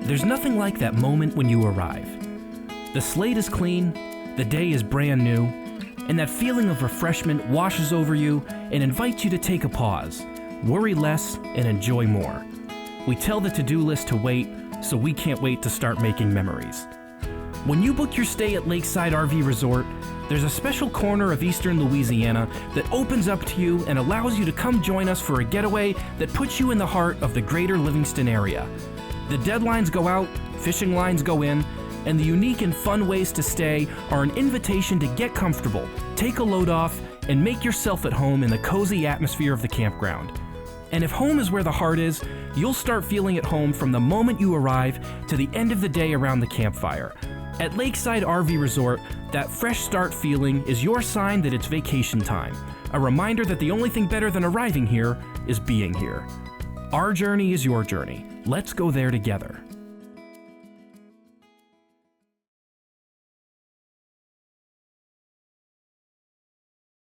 There's nothing like that moment when you arrive. The slate is clean, the day is brand new, and that feeling of refreshment washes over you and invites you to take a pause, worry less, and enjoy more. We tell the to-do list to wait, so we can't wait to start making memories. When you book your stay at Lakeside RV Resort, there's a special corner of Eastern Louisiana that opens up to you and allows you to come join us for a getaway that puts you in the heart of the Greater Livingston area. The deadlines go out, fishing lines go in, and the unique and fun ways to stay are an invitation to get comfortable, take a load off, and make yourself at home in the cozy atmosphere of the campground. And if home is where the heart is, you'll start feeling at home from the moment you arrive to the end of the day around the campfire. At Lakeside RV Resort, that fresh start feeling is your sign that it's vacation time, a reminder that the only thing better than arriving here is being here. Our journey is your journey. Let's go there together.